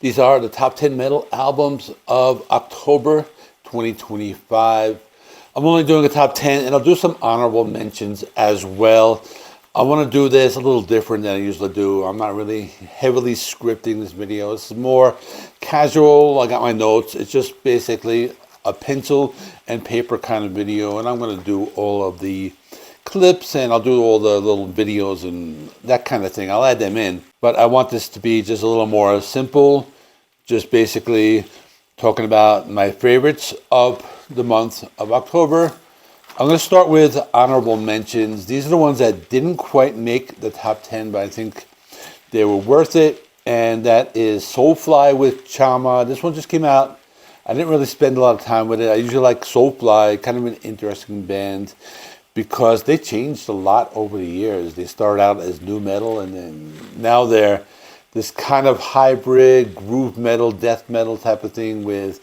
These are the top 10 metal albums of October 2025. I'm only doing a top 10, and I'll do some honorable mentions as well. I want to do this a little different than I usually do. I'm not really heavily scripting this video. It's more casual. I got my notes. It's just basically a pencil and paper kind of video, and I'm going to do all of the clips, and I'll do all the little videos and that kind of thing. I'll add them in, but I want this to be just a little more simple, just basically talking about my favorites of the month of October. I'm going to start with honorable mentions. These are the ones that didn't quite make the top 10, but I think they were worth it, and that is Soulfly with Chama. This one just came out. I didn't really spend a lot of time with it. I usually like Soulfly, kind of an interesting band, because they changed a lot over the years. They started out as nu metal, and then now they're this kind of hybrid groove metal, death metal type of thing with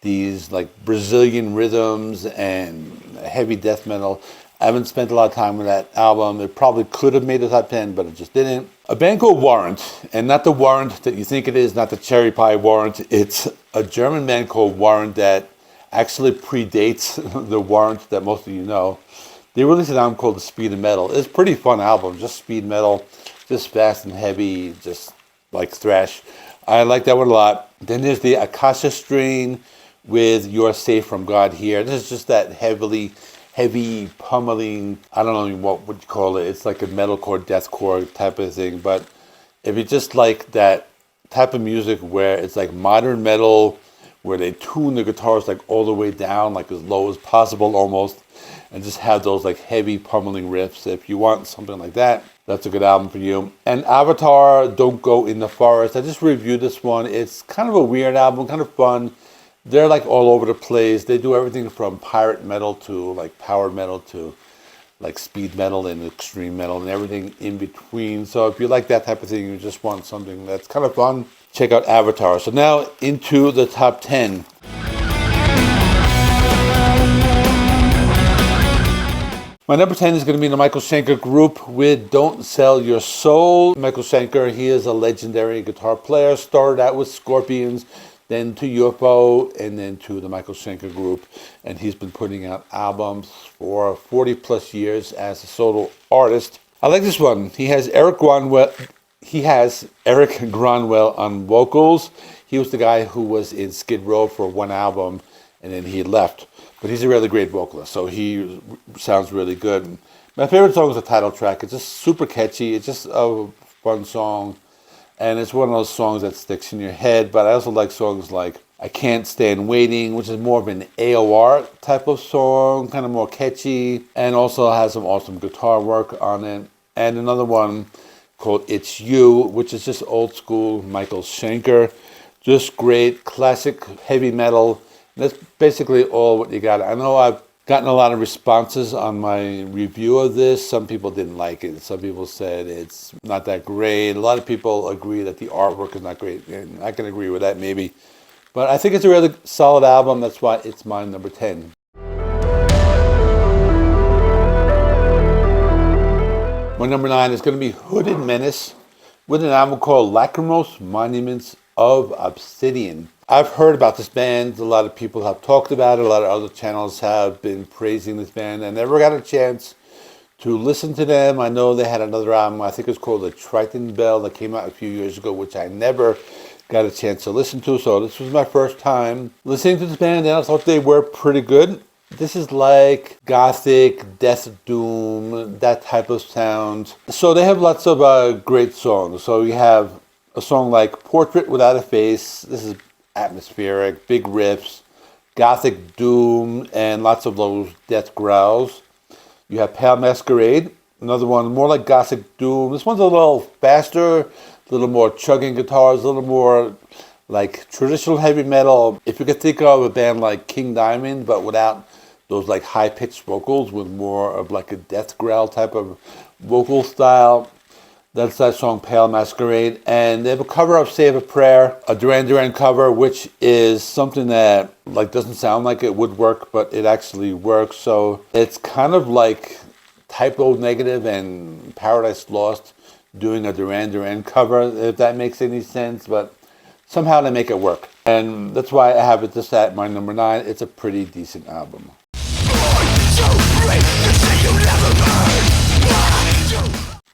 these like Brazilian rhythms and heavy death metal. I haven't spent a lot of time with that album. It probably could have made the top 10, but it just didn't. A band called Warrant, and not the Warrant that you think it is, not the cherry pie Warrant. It's a German band called Warrant that actually predates the Warrant that most of you know. They released an album called The Speed of Metal. It's a pretty fun album, just speed metal, just fast and heavy, just like thrash. I like that one a lot. Then there's the Akasha Strain with You're Safe from God Here. This is just that heavy pummeling, I don't know what would you call it. It's like a metalcore, deathcore type of thing. But if you just like that type of music where it's like modern metal, where they tune the guitars like all the way down, like as low as possible almost, and just have those like heavy pummeling riffs. If you want something like that, that's a good album for you. And Avatar, Don't Go in the Forest. I just reviewed this one. It's kind of a weird album, kind of fun. They're like all over the place. They do everything from pirate metal to like power metal to like speed metal and extreme metal and everything in between. So if you like that type of thing, you just want something that's kind of fun, check out Avatar. So now into the top 10. My number 10 is going to be the Michael Schenker group with Don't Sell Your Soul. Michael Schenker, he is a legendary guitar player. Started out with Scorpions, then to UFO, and then to the Michael Schenker group. And he's been putting out albums for 40 plus years as a solo artist. I like this one. He has Eric Granwell on vocals. He was the guy who was in Skid Row for one album, and then he left. But he's a really great vocalist, so he sounds really good. My favorite song is the title track. It's just super catchy. It's just a fun song. And it's one of those songs that sticks in your head. But I also like songs like I Can't Stand Waiting, which is more of an AOR type of song, kind of more catchy, and also has some awesome guitar work on it. And another one called It's You, which is just old school Michael Schenker. Just great, classic heavy metal. That's basically all what you got. I know I've gotten a lot of responses on my review of this. Some people didn't like it. Some people said it's not that great. A lot of people agree that the artwork is not great. And I can agree with that maybe. But I think it's a really solid album. That's why it's my number 10. My number 9 is going to be Hooded Menace with an album called Lachrymose, Monuments of Obsidian. I've heard about this band. A lot of people have talked about it. A lot of other channels have been praising this band. I never got a chance to listen to them. I know they had another album, I think it's called The Triton Bell, that came out a few years ago, which I never got a chance to listen to. So this was my first time listening to this band, and I thought they were pretty good. This is like gothic, death doom, that type of sound. So they have lots of great songs. So you have a song like Portrait Without a Face. This is atmospheric, big riffs, gothic doom, and lots of those death growls. You have Pale Masquerade, another one more like gothic doom. This one's a little faster, a little more chugging guitars, a little more like traditional heavy metal. If you could think of a band like King Diamond, but without those like high-pitched vocals, with more of like a death growl type of vocal style. That's that song, Pale Masquerade. And they have a cover of Save a Prayer, a Duran Duran cover, which is something that like doesn't sound like it would work, but it actually works. So it's kind of like Typo Negative and Paradise Lost doing a Duran Duran cover, if that makes any sense. But somehow they make it work. And that's why I have it just at my number 9. It's a pretty decent album.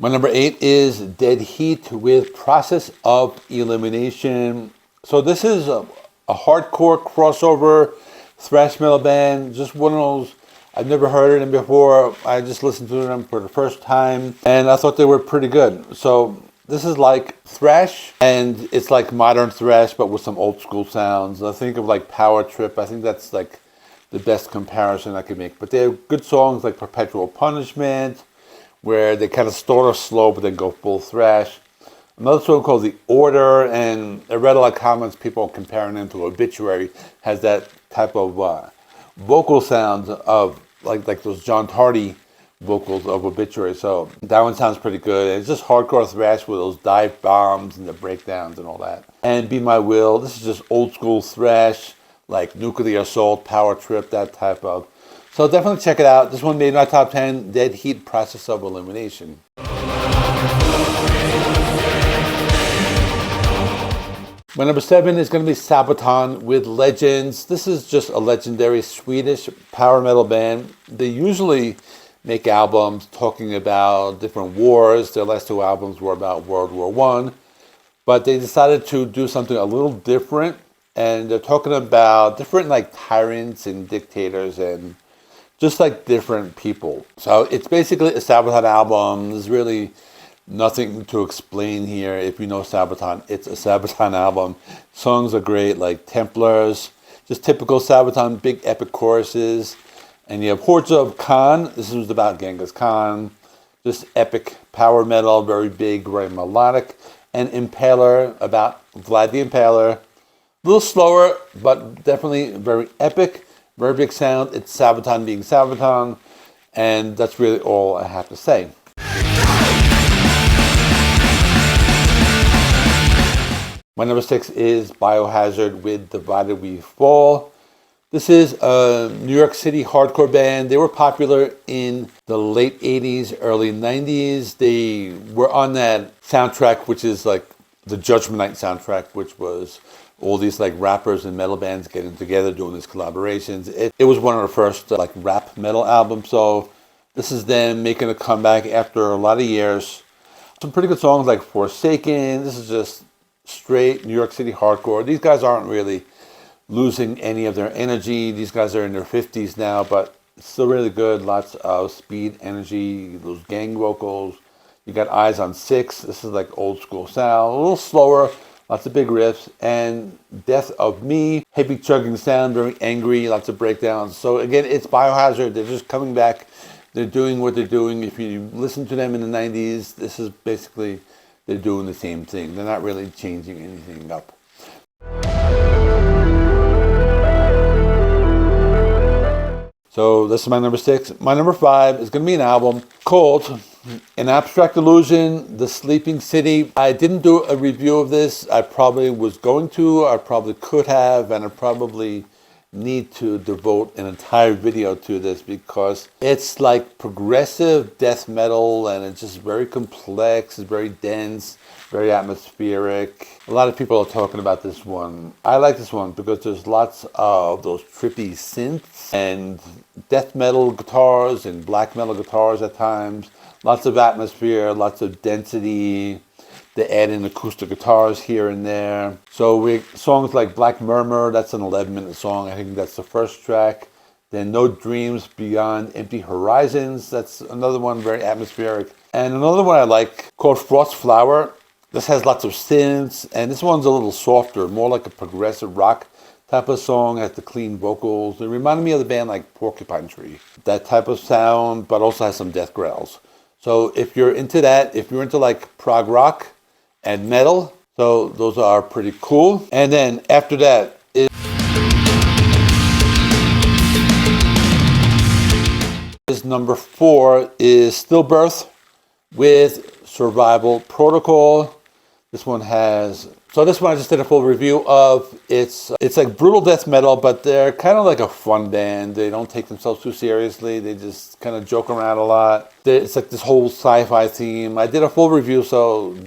My number 8 is Dead Heat with Process of Elimination. So this is a hardcore crossover thrash metal band. Just one of those, I've never heard of them before. I just listened to them for the first time and I thought they were pretty good. So this is like thrash, and it's like modern thrash but with some old school sounds. I think of like Power Trip. I think that's like the best comparison I could make. But they have good songs like Perpetual Punishment, where they kind of start off slow but then go full thrash. Another song called The Order, and I read a lot of comments, people comparing them to Obituary, has that type of vocal sound of like those John Tardy vocals of Obituary. So that one sounds pretty good. And it's just hardcore thrash with those dive bombs and the breakdowns and all that. And Be My Will, this is just old school thrash, like Nuclear Assault, Power Trip, that type of. So definitely check it out. This one made my top 10, Dead Heat, Process of Elimination. My number 7 is going to be Sabaton with Legends. This is just a legendary Swedish power metal band. They usually make albums talking about different wars. Their last 2 albums were about World War I. But they decided to do something a little different. And they're talking about different like tyrants and dictators and just like different people. So it's basically a Sabaton album. There's really nothing to explain here. If you know Sabaton, it's a Sabaton album. Songs are great, like Templars, just typical Sabaton, big epic choruses. And you have Hordes of Khan. This was about Genghis Khan. Just epic power metal, very big, very melodic. And Impaler, about Vlad the Impaler. A little slower, but definitely very epic, very big sound. It's Sabaton being Sabaton. And that's really all I have to say. My number 6 is Biohazard with Divided We Fall. This is a New York City hardcore band. They were popular in the late 80s, early 90s. They were on that soundtrack, which is like the Judgment Night soundtrack, which was all these like rappers and metal bands getting together doing these collaborations. It was one of the first like rap metal albums. So this is them making a comeback after a lot of years. Some pretty good songs like Forsaken. This is just straight New York City hardcore. These guys aren't really losing any of their energy. These guys are in their 50s now, but it's still really good. Lots of speed, energy, those gang vocals. You got Eyes on Six. This is like old school sound. A little slower, lots of big riffs. And Death of Me, heavy chugging sound, very angry, lots of breakdowns. So again, it's Biohazard. They're just coming back. They're doing what they're doing. If you listen to them in the 90s, this is basically, they're doing the same thing. They're not really changing anything up. So this is my number 6. My number 5 is going to be an album called An Abstract Illusion, The Sleeping City. I didn't do a review of this. I probably was going to, I probably could have, and I probably need to devote an entire video to this because it's like progressive death metal and it's just very complex, it's very dense, very atmospheric. A lot of people are talking about this one. I like this one because there's lots of those trippy synths and death metal guitars and black metal guitars at times. Lots of atmosphere, lots of density. They add in acoustic guitars here and there. So songs like Black Murmur, that's an 11-minute song. I think that's the first track. Then No Dreams Beyond Empty Horizons. That's another one, very atmospheric. And another one I like called Frost Flower. This has lots of synths, and this one's a little softer, more like a progressive rock type of song. Has the clean vocals. It reminded me of the band like Porcupine Tree. That type of sound, but also has some death growls. So if you're into that, if you're into like prog rock and metal, so those are pretty cool. And then after that is number 4 is Stillbirth with Survival Protocol. This one has, so this one I just did a full review of. It's like brutal death metal, but they're kind of like a fun band. They don't take themselves too seriously. They just kind of joke around a lot. It's like this whole sci-fi theme. I did a full review, so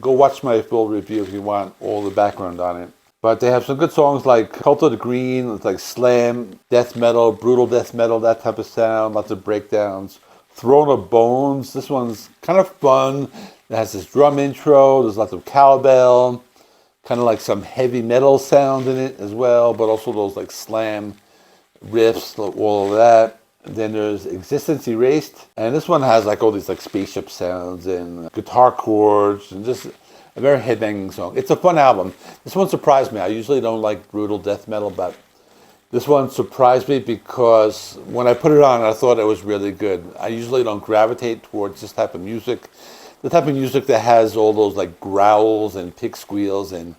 go watch my full review if you want all the background on it. But they have some good songs like Cult of the Green, it's like slam, death metal, brutal death metal, that type of sound, lots of breakdowns. Throne of Bones, this one's kind of fun. It has this drum intro, there's lots of cowbell, kind of like some heavy metal sound in it as well, but also those like slam riffs, all of that. And then there's Existence Erased, and this one has like all these like spaceship sounds and guitar chords and just a very headbanging song. It's a fun album. This one surprised me. I usually don't like brutal death metal, but this one surprised me because when I put it on, I thought it was really good. I usually don't gravitate towards this type of music. The type of music that has all those like growls and pig squeals and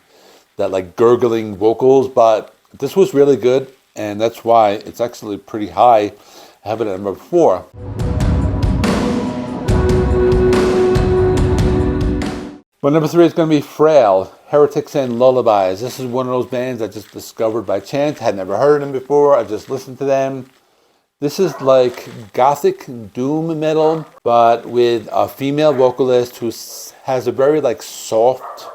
that like gurgling vocals, but this was really good, and that's why it's actually pretty high. I have it at number 4. But number 3 is going to be Frayle, Heretics and Lullabies. This is one of those bands I just discovered by chance. Had never heard of them before. I just listened to them. This is like gothic doom metal, but with a female vocalist who has a very like soft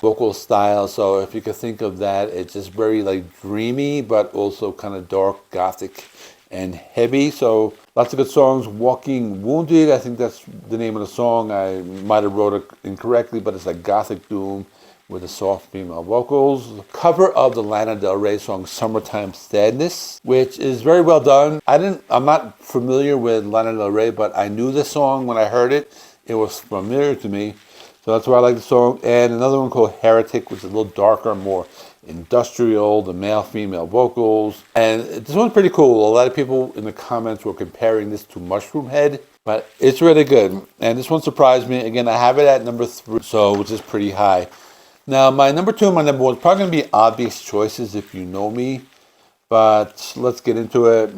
vocal style. So if you could think of that, it's just very like dreamy, but also kind of dark, gothic, and heavy. So lots of good songs. Walking Wounded, I think that's the name of the song. I might have wrote it incorrectly, but it's like gothic doom with the soft female vocals. Cover of the Lana Del Rey song Summertime Sadness, which is very well done. I'm not familiar with Lana Del Rey, but I knew the song when I heard it. It was familiar to me, so that's why I like the song. And another one called Heretic, which is a little darker, more industrial, the male-female vocals. And this one's pretty cool. A lot of people in the comments were comparing this to Mushroom Head, but it's really good. And this one surprised me. Again, I have it at number 3, so which is pretty high. Now, my number 2 and my number 1 is probably going to be obvious choices if you know me, but let's get into it.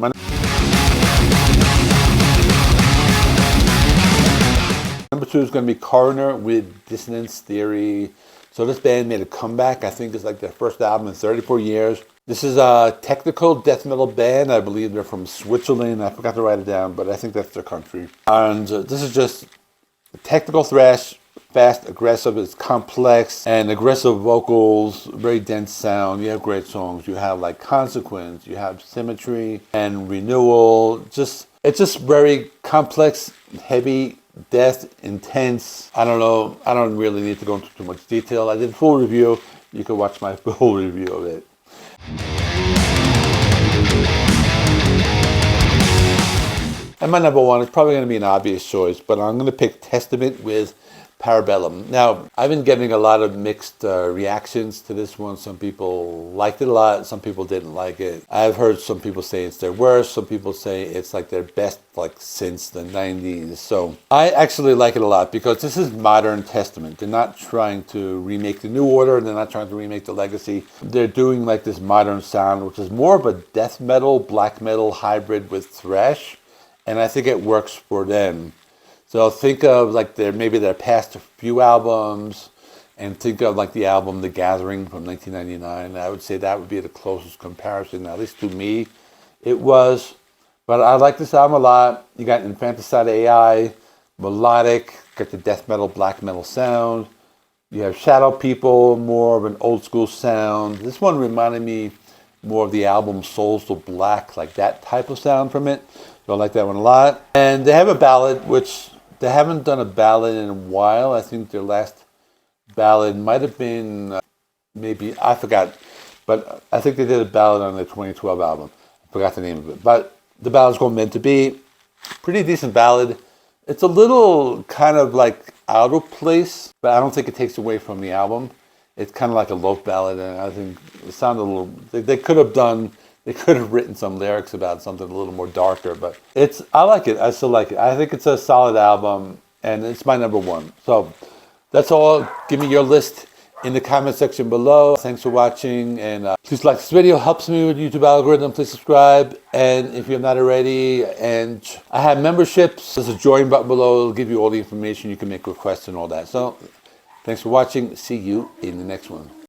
Number 2 is going to be Coroner with Dissonance Theory. So this band made a comeback. I think it's like their first album in 34 years. This is a technical death metal band. I believe they're from Switzerland. I forgot to write it down, but I think that's their country. And this is just technical thrash, fast, aggressive. It's complex and aggressive vocals, very dense sound. You have great songs. You have like Consequence. You have Symmetry and Renewal. It's just very complex, heavy, death, intense. I don't know. I don't really need to go into too much detail. I did a full review. You can watch my full review of it. And my number 1 is probably going to be an obvious choice, but I'm going to pick Testament with Parabellum. Now, I've been getting a lot of mixed reactions to this one. Some people liked it a lot. Some people didn't like it. I've heard some people say it's their worst. Some people say it's like their best like since the 90s. So I actually like it a lot because this is modern Testament. They're not trying to remake the New Order. They're not trying to remake the Legacy. They're doing like this modern sound, which is more of a death metal, black metal hybrid with thrash. And I think it works for them. So think of like maybe their past few albums, and think of like the album The Gathering from 1999. I would say that would be the closest comparison, at least to me. It was, but I like this album a lot. You got Infanticide AI, melodic, got the death metal, black metal sound. You have Shadow People, more of an old school sound. This one reminded me more of the album Souls to Black, like that type of sound from it. So I like that one a lot. And they have a ballad, which they haven't done a ballad in a while. I think their last ballad might have been, maybe, I forgot. But I think they did a ballad on their 2012 album. I forgot the name of it. But the ballad's called Meant to Be. Pretty decent ballad. It's a little kind of like out of place, but I don't think it takes away from the album. It's kind of like a loaf ballad, and I think it sounded a little, they could have written some lyrics about something a little more darker, but I like it. I still like it. I think it's a solid album, and it's my number 1. So that's all. Give me your list in the comment section below. Thanks for watching, and please like this video. Helps me with YouTube algorithm. Please subscribe, and if you're not already, and I have memberships. There's a join button below. It'll give you all the information. You can make requests and all that. So thanks for watching. See you in the next one.